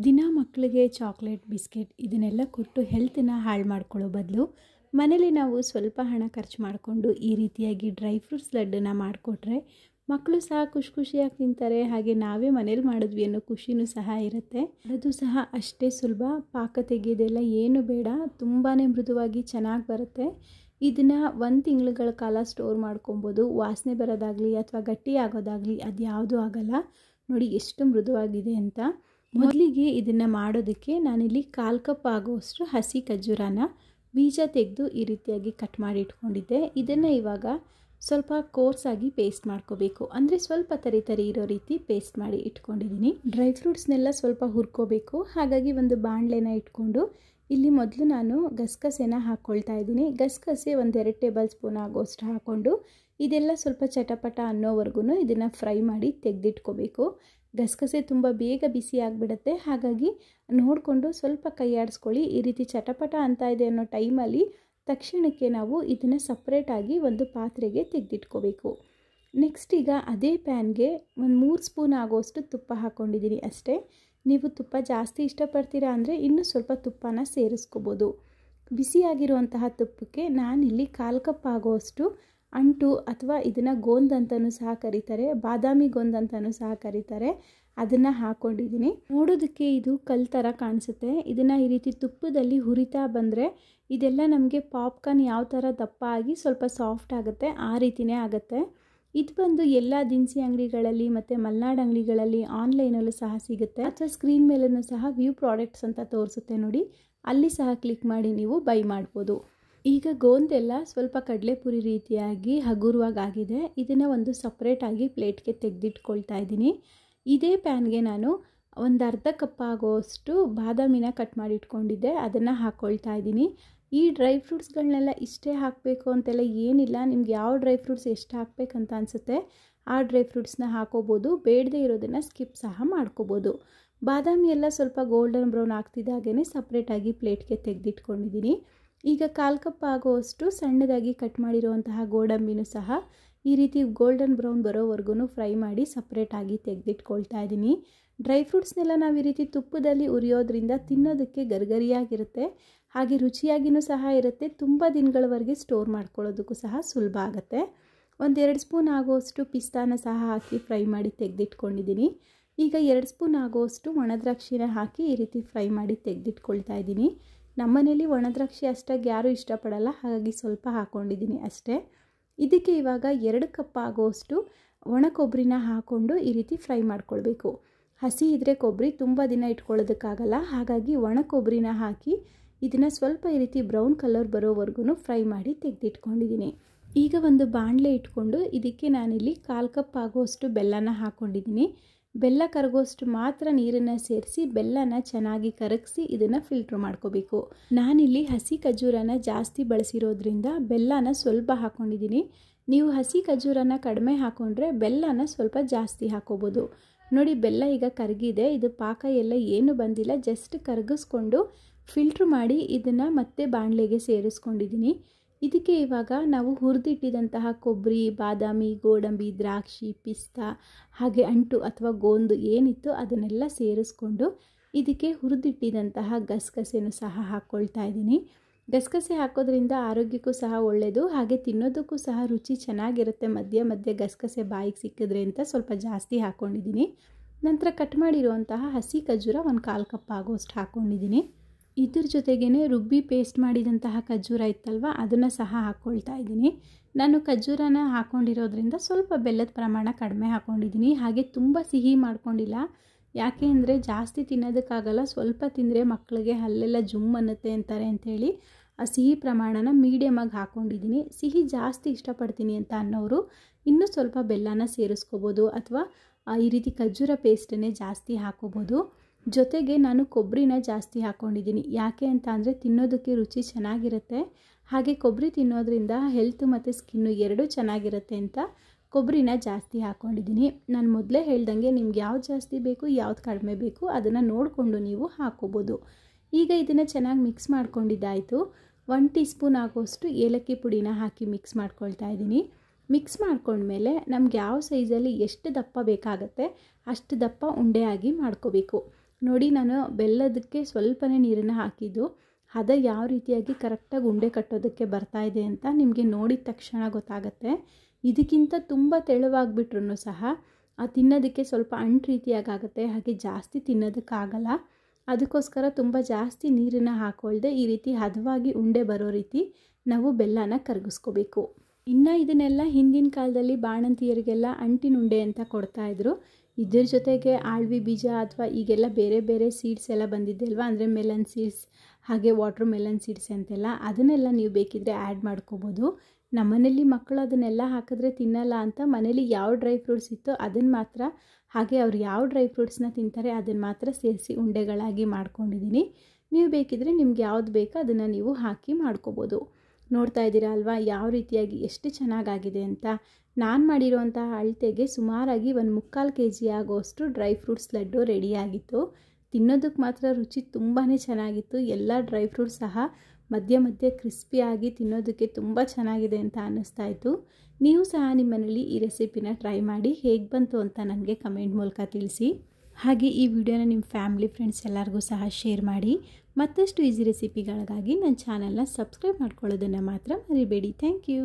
ದಿನ ಮಕ್ಕಳಿಗೆ chocolate biscuit ಇದನ್ನೆಲ್ಲ ಕೊಟ್ಟು ಹೆಲ್ತನ್ನು ಹಾಳು ಮಾಡ್ಕೊಳ್ಳೋ ಬದಲು ಮನೇಲಿ ನಾವು ಸ್ವಲ್ಪ ಹಣ ಖರ್ಚು ಮಾಡಿಕೊಂಡು ಈ ರೀತಿಯಾಗಿ ಡ್ರೈ ಫ್ರೂಟ್ಸ್ ಲಡ್ಡನ್ನು ಮಾಡಿಕೊಟ್ರೆ ಮಕ್ಕಳು ಸಹ ಖುಷಿಯಾಗಿ ತಿಂತಾರೆ. ಹಾಗೆ ನಾವೇ ಮನೇಲಿ ಮಾಡಿದ್ವಿ ಅನ್ನೋ ಖುಷಿನೂ ಸಹ ಇರುತ್ತೆ. ಅದು ಸಹ ಅಷ್ಟೇ ಸುಲಭ. ಪಾಕ ತೆಗೆಯೋದೆಲ್ಲ ಏನು ಬೇಡ, ತುಂಬಾ ಮೃದುವಾಗಿ ಚೆನ್ನಾಗಿ ಬರುತ್ತೆ. ಇದನ್ನು 1 ತಿಂಗಳುಗಳ ಕಾಲ ಸ್ಟೋರ್ ಮಾಡ್ಕೊಬೋದು. ವಾಸನೆ ಬರೋದಾಗಲಿ ಅಥವಾ ಗಟ್ಟಿ ಆಗೋದಾಗಲಿ ಅದು ಯಾವುದೂ ಆಗಲ್ಲ. ನೋಡಿ ಎಷ್ಟು ಮೃದುವಾಗಿದೆ ಅಂತ. ಮೊದಲಿಗೆ ಇದನ್ನು ಮಾಡೋದಕ್ಕೆ ನಾನಿಲ್ಲಿ 1/4 ಕಪ್ ಆಗುವಷ್ಟು ಹಸಿ ಖರ್ಜೂರನ ಬೀಜ ತೆಗೆದು ಈ ರೀತಿಯಾಗಿ ಕಟ್ ಮಾಡಿ ಇಟ್ಕೊಂಡಿದ್ದೆ. ಇದನ್ನು ಇವಾಗ ಸ್ವಲ್ಪ ಕೋರ್ಸಾಗಿ ಪೇಸ್ಟ್ ಮಾಡ್ಕೋಬೇಕು. ಅಂದರೆ ಸ್ವಲ್ಪ ತರಿ ಇರೋ ರೀತಿ ಪೇಸ್ಟ್ ಮಾಡಿ ಇಟ್ಕೊಂಡಿದ್ದೀನಿ. ಡ್ರೈ ಫ್ರೂಟ್ಸ್ನೆಲ್ಲ ಸ್ವಲ್ಪ ಹುರ್ಕೋಬೇಕು. ಹಾಗಾಗಿ ಒಂದು ಬಾಣಲೆನ ಇಟ್ಕೊಂಡು ಇಲ್ಲಿ ಮೊದಲು ನಾನು ಗಸಗಸೆನ ಹಾಕ್ಕೊಳ್ತಾ ಇದ್ದೀನಿ. ಗಸಗಸೆ 1-2 ಟೇಬಲ್ ಸ್ಪೂನ್ ಆಗೋಷ್ಟು ಹಾಕ್ಕೊಂಡು ಇದೆಲ್ಲ ಸ್ವಲ್ಪ ಚಟಪಟ ಅನ್ನೋವರೆಗೂ ಇದನ್ನು ಫ್ರೈ ಮಾಡಿ ತೆಗೆದಿಟ್ಕೋಬೇಕು. ಗಸಗಸೆ ತುಂಬ ಬೇಗ ಬಿಸಿ ಆಗಿಬಿಡುತ್ತೆ. ಹಾಗಾಗಿ ನೋಡಿಕೊಂಡು ಸ್ವಲ್ಪ ಕೈ ಆಡಿಸ್ಕೊಳ್ಳಿ. ಈ ರೀತಿ ಚಟಪಟ ಅಂತ ಇದೆ ಅನ್ನೋ ಟೈಮಲ್ಲಿ ತಕ್ಷಣಕ್ಕೆ ನಾವು ಇದನ್ನು ಸಪ್ರೇಟಾಗಿ ಒಂದು ಪಾತ್ರೆಗೆ ತೆಗೆದಿಟ್ಕೋಬೇಕು. ನೆಕ್ಸ್ಟ್ ಈಗ ಅದೇ ಪ್ಯಾನ್ಗೆ 3 ಸ್ಪೂನ್ ಆಗೋಷ್ಟು ತುಪ್ಪ ಹಾಕ್ಕೊಂಡಿದ್ದೀನಿ ಅಷ್ಟೇ. ನೀವು ತುಪ್ಪ ಜಾಸ್ತಿ ಇಷ್ಟಪಡ್ತೀರಾ ಅಂದರೆ ಇನ್ನೂ ಸ್ವಲ್ಪ ತುಪ್ಪನ ಸೇರಿಸ್ಕೋಬೋದು. ಬಿಸಿಯಾಗಿರುವಂತಹ ತುಪ್ಪಕ್ಕೆ ನಾನಿಲ್ಲಿ 1/4 ಕಪ್ ಆಗೋಷ್ಟು ಅಂಟು ಅಥವಾ ಇದನ್ನು ಗೋಂದ್ ಅಂತಲೂ ಸಹ ಕರೀತಾರೆ, ಬಾದಾಮಿ ಗೋಂದ್ ಅಂತಲೂ ಸಹ ಕರೀತಾರೆ, ಅದನ್ನು ಹಾಕ್ಕೊಂಡಿದ್ದೀನಿ. ನೋಡೋದಕ್ಕೆ ಇದು ಕಲ್ಲು ಥರ ಕಾಣಿಸುತ್ತೆ. ಇದನ್ನು ಈ ರೀತಿ ತುಪ್ಪದಲ್ಲಿ ಹುರಿತಾ ಬಂದರೆ ಇದೆಲ್ಲ ನಮಗೆ ಪಾಪ್ಕಾರ್ನ್ ಯಾವ ಥರ ದಪ್ಪ ಆಗಿ ಸ್ವಲ್ಪ ಸಾಫ್ಟ್ ಆಗುತ್ತೆ ಆ ರೀತಿಯೇ ಆಗುತ್ತೆ. ಇದು ಬಂದು ಎಲ್ಲ ದಿನಸಿ ಅಂಗಡಿಗಳಲ್ಲಿ ಮತ್ತು ಮಲ್ನಾಡು ಅಂಗಡಿಗಳಲ್ಲಿ ಆನ್ಲೈನಲ್ಲೂ ಸಹ ಸಿಗುತ್ತೆ. ಅಥವಾ ಸ್ಕ್ರೀನ್ ಮೇಲೂ ಸಹ ವ್ಯೂ ಪ್ರಾಡಕ್ಟ್ಸ್ ಅಂತ ತೋರಿಸುತ್ತೆ ನೋಡಿ, ಅಲ್ಲಿ ಸಹ ಕ್ಲಿಕ್ ಮಾಡಿ ನೀವು ಬೈ ಮಾಡ್ಬೋದು. ಈಗ ಗೋಂದೆಲ್ಲ ಸ್ವಲ್ಪ ಕಡಲೆಪುರಿ ರೀತಿಯಾಗಿ ಹಗುರವಾಗಿದೆ. ಇದನ್ನು ಒಂದು ಸಪ್ರೇಟಾಗಿ ಪ್ಲೇಟ್ಗೆ ತೆಗೆದಿಟ್ಕೊಳ್ತಾ ಇದ್ದೀನಿ. ಇದೇ ಪ್ಯಾನ್ಗೆ ನಾನು 1/2 ಕಪ್ ಆಗೋಷ್ಟು ಬಾದಾಮಿನ ಕಟ್ ಮಾಡಿ ಇಟ್ಕೊಂಡಿದ್ದೆ, ಅದನ್ನು ಹಾಕ್ಕೊಳ್ತಾ ಇದ್ದೀನಿ. ಈ ಡ್ರೈ ಫ್ರೂಟ್ಸ್ಗಳನ್ನೆಲ್ಲ ಇಷ್ಟೇ ಹಾಕಬೇಕು ಅಂತೆಲ್ಲ ಏನಿಲ್ಲ. ನಿಮ್ಗೆ ಯಾವ ಡ್ರೈ ಫ್ರೂಟ್ಸ್ ಎಷ್ಟು ಹಾಕಬೇಕಂತ ಅನಿಸುತ್ತೆ ಆ ಡ್ರೈ ಫ್ರೂಟ್ಸ್ನ ಹಾಕೋಬೋದು. ಬೇಡದೇ ಇರೋದನ್ನು ಸ್ಕಿಪ್ ಸಹ ಮಾಡ್ಕೋಬೋದು. ಬಾದಾಮಿ ಎಲ್ಲ ಸ್ವಲ್ಪ ಗೋಲ್ಡನ್ ಬ್ರೌನ್ ಆಗ್ತಿದ್ದಾಗೇ ಸಪ್ರೇಟಾಗಿ ಪ್ಲೇಟ್ಗೆ ತೆಗೆದಿಟ್ಕೊಂಡಿದ್ದೀನಿ. ಈಗ 1/4 ಕಪ್ ಆಗೋಷ್ಟು ಸಣ್ಣದಾಗಿ ಕಟ್ ಮಾಡಿರುವಂತಹ ಗೋಡಂಬಿನೂ ಸಹ ಈ ರೀತಿ ಗೋಲ್ಡನ್ ಬ್ರೌನ್ ಬರೋವರೆಗೂ ಫ್ರೈ ಮಾಡಿ ಸಪ್ರೇಟಾಗಿ ತೆಗೆದಿಟ್ಕೊಳ್ತಾ ಇದ್ದೀನಿ. ಡ್ರೈ ಫ್ರೂಟ್ಸ್ನೆಲ್ಲ ನಾವು ಈ ರೀತಿ ತುಪ್ಪದಲ್ಲಿ ಉರಿಯೋದ್ರಿಂದ ತಿನ್ನೋದಕ್ಕೆ ಗರಿಗರಿಯಾಗಿರುತ್ತೆ. ಹಾಗೆ ರುಚಿಯಾಗಿಯೂ ಸಹ ಇರುತ್ತೆ. ತುಂಬ ದಿನಗಳವರೆಗೆ ಸ್ಟೋರ್ ಮಾಡ್ಕೊಳ್ಳೋದಕ್ಕೂ ಸಹ ಸುಲಭ ಆಗುತ್ತೆ. 1-2 ಸ್ಪೂನ್ ಆಗೋಷ್ಟು ಪಿಸ್ತಾನ ಸಹ ಹಾಕಿ ಫ್ರೈ ಮಾಡಿ ತೆಗೆದಿಟ್ಕೊಂಡಿದ್ದೀನಿ. ಈಗ 2 ಸ್ಪೂನ್ ಆಗೋಷ್ಟು ಒಣದ್ರಾಕ್ಷಿನ ಹಾಕಿ ಈ ರೀತಿ ಫ್ರೈ ಮಾಡಿ ತೆಗೆದಿಟ್ಕೊಳ್ತಾ ಇದ್ದೀನಿ. ನಮ್ಮನೇಲಿ ಒಣದ್ರಾಕ್ಷಿ ಅಷ್ಟಾಗಿ ಯಾರೂ ಇಷ್ಟಪಡಲ್ಲ, ಹಾಗಾಗಿ ಸ್ವಲ್ಪ ಹಾಕ್ಕೊಂಡಿದ್ದೀನಿ ಅಷ್ಟೇ. ಇದಕ್ಕೆ ಇವಾಗ 2 ಕಪ್ ಆಗೋಷ್ಟು ಒಣ ಕೊಬ್ಬರಿನ ಹಾಕ್ಕೊಂಡು ಈ ರೀತಿ ಫ್ರೈ ಮಾಡ್ಕೊಳ್ಬೇಕು. ಹಸಿ ಇದ್ದರೆ ಕೊಬ್ಬರಿ ತುಂಬ ದಿನ ಇಟ್ಕೊಳ್ಳೋದಕ್ಕಾಗಲ್ಲ, ಹಾಗಾಗಿ ಒಣ ಕೊಬ್ಬರಿನ ಹಾಕಿ ಇದನ್ನು ಸ್ವಲ್ಪ ಈ ರೀತಿ ಬ್ರೌನ್ ಕಲರ್ ಬರೋವರೆಗೂ ಫ್ರೈ ಮಾಡಿ ತೆಗೆದಿಟ್ಕೊಂಡಿದ್ದೀನಿ. ಈಗ ಒಂದು ಬಾಣಲೆ ಇಟ್ಕೊಂಡು ಇದಕ್ಕೆ ನಾನಿಲ್ಲಿ 1/4 ಕಪ್ ಆಗೋಷ್ಟು ಬೆಲ್ಲನ ಹಾಕ್ಕೊಂಡಿದ್ದೀನಿ. ಬೆಲ್ಲ ಕರಗೋಷ್ಟು ಮಾತ್ರ ನೀರನ್ನು ಸೇರಿಸಿ ಬೆಲ್ಲನ ಚೆನ್ನಾಗಿ ಕರಗಿಸಿ ಇದನ್ನು ಫಿಲ್ಟ್ರ್ ಮಾಡ್ಕೋಬೇಕು. ನಾನಿಲ್ಲಿ ಹಸಿ ಖರ್ಜೂರನ ಜಾಸ್ತಿ ಬಳಸಿರೋದ್ರಿಂದ ಬೆಲ್ಲನ ಸ್ವಲ್ಪ ಹಾಕ್ಕೊಂಡಿದ್ದೀನಿ. ನೀವು ಹಸಿ ಖರ್ಜೂರನ ಕಡಿಮೆ ಹಾಕ್ಕೊಂಡ್ರೆ ಬೆಲ್ಲನ ಸ್ವಲ್ಪ ಜಾಸ್ತಿ ಹಾಕ್ಕೋಬೋದು. ನೋಡಿ, ಬೆಲ್ಲ ಈಗ ಕರಗಿದೆ. ಇದು ಪಾಕ ಎಲ್ಲ ಏನು ಬಂದಿಲ್ಲ, ಜಸ್ಟ್ ಕರಗಿಸ್ಕೊಂಡು ಫಿಲ್ಟ್ರ್ ಮಾಡಿ ಇದನ್ನು ಮತ್ತೆ ಬಾಣಲೆಗೆ ಸೇರಿಸ್ಕೊಂಡಿದ್ದೀನಿ. ಇದಕ್ಕೆ ಇವಾಗ ನಾವು ಹುರಿದಿಟ್ಟಿದಂತಹ ಕೊಬ್ಬರಿ, ಬಾದಾಮಿ, ಗೋಡಂಬಿ, ದ್ರಾಕ್ಷಿ, ಪಿಸ್ತಾ ಹಾಗೆ ಅಂಟು ಅಥವಾ ಗೋಂದು ಏನಿತ್ತು ಅದನ್ನೆಲ್ಲ ಸೇರಿಸ್ಕೊಂಡು ಇದಕ್ಕೆ ಹುರಿದಿಟ್ಟಿದಂತಹ ಗಸಗಸೆನೂ ಸಹ ಹಾಕ್ಕೊಳ್ತಾ ಇದ್ದೀನಿ. ಗಸಗಸೆ ಹಾಕೋದ್ರಿಂದ ಆರೋಗ್ಯಕ್ಕೂ ಸಹ ಒಳ್ಳೆಯದು, ಹಾಗೆ ತಿನ್ನೋದಕ್ಕೂ ಸಹ ರುಚಿ ಚೆನ್ನಾಗಿರುತ್ತೆ. ಮಧ್ಯೆ ಗಸಗಸೆ ಬಾಯಿಗೆ ಸಿಕ್ಕಿದ್ರೆ ಅಂತ ಸ್ವಲ್ಪ ಜಾಸ್ತಿ ಹಾಕ್ಕೊಂಡಿದ್ದೀನಿ. ನಂತರ ಕಟ್ ಮಾಡಿರುವಂತಹ ಹಸಿ ಖರ್ಜೂರ 1/4 ಕಪ್ ಆಗೋಷ್ಟು ಹಾಕ್ಕೊಂಡಿದ್ದೀನಿ. ಇದ್ರ ಜೊತೆಗೇ ರುಬ್ಬಿ ಪೇಸ್ಟ್ ಮಾಡಿದಂತಹ ಖರ್ಜೂರ ಇತ್ತಲ್ವ, ಅದನ್ನು ಸಹ ಹಾಕ್ಕೊಳ್ತಾ ಇದ್ದೀನಿ. ನಾನು ಖರ್ಜೂರನ ಹಾಕ್ಕೊಂಡಿರೋದ್ರಿಂದ ಸ್ವಲ್ಪ ಬೆಲ್ಲದ ಪ್ರಮಾಣ ಕಡಿಮೆ ಹಾಕ್ಕೊಂಡಿದ್ದೀನಿ. ಹಾಗೆ ತುಂಬ ಸಿಹಿ ಮಾಡ್ಕೊಂಡಿಲ್ಲ, ಯಾಕೆ ಅಂದರೆ ಜಾಸ್ತಿ ತಿನ್ನೋದಕ್ಕಾಗಲ್ಲ. ಸ್ವಲ್ಪ ತಿಂದರೆ ಮಕ್ಕಳಿಗೆ ಹಲ್ಲೆಲ್ಲ ಜುಮ್ ಅನ್ನುತ್ತೆ ಅಂತಾರೆ ಅಂಥೇಳಿ ಆ ಸಿಹಿ ಪ್ರಮಾಣನ ಮೀಡಿಯಮಾಗಿ ಹಾಕ್ಕೊಂಡಿದ್ದೀನಿ. ಸಿಹಿ ಜಾಸ್ತಿ ಇಷ್ಟಪಡ್ತೀನಿ ಅಂತ ಅನ್ನೋರು ಇನ್ನೂ ಸ್ವಲ್ಪ ಬೆಲ್ಲನ ಸೇರಿಸ್ಕೋಬೋದು ಅಥವಾ ಈ ರೀತಿ ಖರ್ಜೂರ ಪೇಸ್ಟನ್ನೇ ಜಾಸ್ತಿ ಹಾಕ್ಕೋಬೋದು. ಜೊತೆಗೆ ನಾನು ಕೊಬ್ಬರಿನ ಜಾಸ್ತಿ ಹಾಕ್ಕೊಂಡಿದ್ದೀನಿ. ಯಾಕೆ ಅಂತ ಅಂದರೆ ತಿನ್ನೋದಕ್ಕೆ ರುಚಿ ಚೆನ್ನಾಗಿರುತ್ತೆ. ಹಾಗೆ ಕೊಬ್ಬರಿ ತಿನ್ನೋದ್ರಿಂದ ಹೆಲ್ತ್ ಮತ್ತು ಸ್ಕಿನ್ನು ಎರಡೂ ಚೆನ್ನಾಗಿರುತ್ತೆ ಅಂತ ಕೊಬ್ಬರಿನ ಜಾಸ್ತಿ ಹಾಕ್ಕೊಂಡಿದ್ದೀನಿ. ನಾನು ಮೊದಲೇ ಹೇಳ್ದಂಗೆ ನಿಮ್ಗೆ ಯಾವ್ದು ಜಾಸ್ತಿ ಬೇಕು ಯಾವ್ದು ಕಡಿಮೆ ಬೇಕು ಅದನ್ನು ನೋಡಿಕೊಂಡು ನೀವು ಹಾಕ್ಕೋಬೋದು. ಈಗ ಇದನ್ನು ಚೆನ್ನಾಗಿ ಮಿಕ್ಸ್ ಮಾಡ್ಕೊಂಡಿದ್ದಾಯಿತು. 1 ಟೀ ಸ್ಪೂನ್ ಆಗೋಷ್ಟು ಏಲಕ್ಕಿ ಪುಡಿನ ಹಾಕಿ ಮಿಕ್ಸ್ ಮಾಡ್ಕೊಳ್ತಾ ಇದ್ದೀನಿ. ಮಿಕ್ಸ್ ಮಾಡ್ಕೊಂಡ್ಮೇಲೆ ನಮ್ಗೆ ಯಾವ ಸೈಜಲ್ಲಿ ಎಷ್ಟು ದಪ್ಪ ಬೇಕಾಗುತ್ತೆ ಅಷ್ಟು ದಪ್ಪ ಉಂಡೆಯಾಗಿ ಮಾಡ್ಕೋಬೇಕು. ನೋಡಿ ನಾನು ಬೆಲ್ಲದಕ್ಕೆ ಸ್ವಲ್ಪನೇ ನೀರನ್ನು ಹಾಕಿದ್ದು, ಹದ ಯಾವ ರೀತಿಯಾಗಿ ಕರೆಕ್ಟಾಗಿ ಉಂಡೆ ಕಟ್ಟೋದಕ್ಕೆ ಬರ್ತಾ ಇದೆ ಅಂತ ನಿಮಗೆ ನೋಡಿದ ತಕ್ಷಣ ಗೊತ್ತಾಗುತ್ತೆ. ಇದಕ್ಕಿಂತ ತುಂಬ ತೆಳುವಾಗಿಬಿಟ್ರೂ ಸಹ ತಿನ್ನೋದಕ್ಕೆ ಸ್ವಲ್ಪ ಅಂಟು ರೀತಿಯಾಗುತ್ತೆ, ಹಾಗೆ ಜಾಸ್ತಿ ತಿನ್ನೋದಕ್ಕಾಗಲ್ಲ. ಅದಕ್ಕೋಸ್ಕರ ತುಂಬ ಜಾಸ್ತಿ ನೀರನ್ನು ಹಾಕ್ಕೊಳ್ದೆ ಈ ರೀತಿ ಹದವಾಗಿ ಉಂಡೆ ಬರೋ ರೀತಿ ನಾವು ಬೆಲ್ಲನ ಕರಗಿಸ್ಕೋಬೇಕು. ಇನ್ನು ಇದನ್ನೆಲ್ಲ ಹಿಂದಿನ ಕಾಲದಲ್ಲಿ ಬಾಣಂತಿಯರಿಗೆಲ್ಲ ಅಂಟಿನ ಉಂಡೆ ಅಂತ ಕೊಡ್ತಾಯಿದ್ರು. ಇದ್ರ ಜೊತೆಗೆ ಆಳ್ವಿ ಬೀಜ ಅಥವಾ ಈಗೆಲ್ಲ ಬೇರೆ ಬೇರೆ ಸೀಡ್ಸ್ ಎಲ್ಲ ಬಂದಿದೆ ಅಲ್ವಾ, ಅಂದರೆ ಮೆಲನ್ ಸೀಡ್ಸ್ ಹಾಗೆ ವಾಟರ್ ಮೆಲನ್ ಸೀಡ್ಸ್ ಅಂತೆಲ್ಲ, ಅದನ್ನೆಲ್ಲ ನೀವು ಬೇಕಿದ್ರೆ ಆ್ಯಡ್ ಮಾಡ್ಕೋಬೋದು. ನಮ್ಮನೇಲಿ ಮಕ್ಕಳು ಅದನ್ನೆಲ್ಲ ಹಾಕಿದ್ರೆ ತಿನ್ನಲ್ಲ ಅಂತ ಮನೇಲಿ ಯಾವ ಡ್ರೈ ಫ್ರೂಟ್ಸ್ ಇತ್ತೋ ಅದನ್ನು ಮಾತ್ರ, ಹಾಗೆ ಅವ್ರು ಯಾವ ಡ್ರೈ ಫ್ರೂಟ್ಸ್ನ ತಿಂತಾರೆ ಅದನ್ನು ಮಾತ್ರ ಸೇರಿಸಿ ಉಂಡೆಗಳಾಗಿ ಮಾಡ್ಕೊಂಡಿದ್ದೀನಿ. ನೀವು ಬೇಕಿದ್ರೆ ನಿಮ್ಗೆ ಯಾವ್ದು ಬೇಕೋ ಅದನ್ನು ನೀವು ಹಾಕಿ ಮಾಡ್ಕೋಬೋದು. ನೋಡ್ತಾ ಇದ್ದೀರಾ ಅಲ್ವಾ ಯಾವ ರೀತಿಯಾಗಿ ಎಷ್ಟು ಚೆನ್ನಾಗಾಗಿದೆ ಅಂತ. ನಾನು ಮಾಡಿರೋಂತಹ ಅಳತೆಗೆ ಸುಮಾರಾಗಿ 1/4 kg ಆಗೋಷ್ಟು ಡ್ರೈ ಫ್ರೂಟ್ಸ್ ಲಡ್ಡು ರೆಡಿಯಾಗಿತ್ತು. ತಿನ್ನೋದಕ್ಕೆ ಮಾತ್ರ ರುಚಿ ತುಂಬಾ ಚೆನ್ನಾಗಿತ್ತು. ಎಲ್ಲ ಡ್ರೈ ಫ್ರೂಟ್ಸ್ ಸಹ ಮಧ್ಯೆ ಮಧ್ಯೆ ಕ್ರಿಸ್ಪಿಯಾಗಿ ತಿನ್ನೋದಕ್ಕೆ ತುಂಬ ಚೆನ್ನಾಗಿದೆ ಅಂತ ಅನ್ನಿಸ್ತಾ ಇತ್ತು. ನೀವು ಸಹ ನಿಮ್ಮ ಮನೇಲಿ ಈ ರೆಸಿಪಿನ ಟ್ರೈ ಮಾಡಿ ಹೇಗೆ ಬಂತು ಅಂತ ನನಗೆ ಕಮೆಂಟ್ ಮೂಲಕ ತಿಳಿಸಿ. ಹಾಗೆ ಈ ವಿಡಿಯೋನ ನಿಮ್ಮ ಫ್ಯಾಮಿಲಿ ಫ್ರೆಂಡ್ಸ್ ಎಲ್ಲರಿಗೂ ಸಹ ಶೇರ್ ಮಾಡಿ. ಮತ್ತಷ್ಟು ಈಸಿ ರೆಸಿಪಿಗಳಿಗಾಗಿ ನನ್ನ ಚಾನಲ್ನ ಸಬ್ಸ್ಕ್ರೈಬ್ ಮಾಡ್ಕೊಳ್ಳೋದನ್ನು ಮಾತ್ರ ಮರಿಬೇಡಿ. Thank you.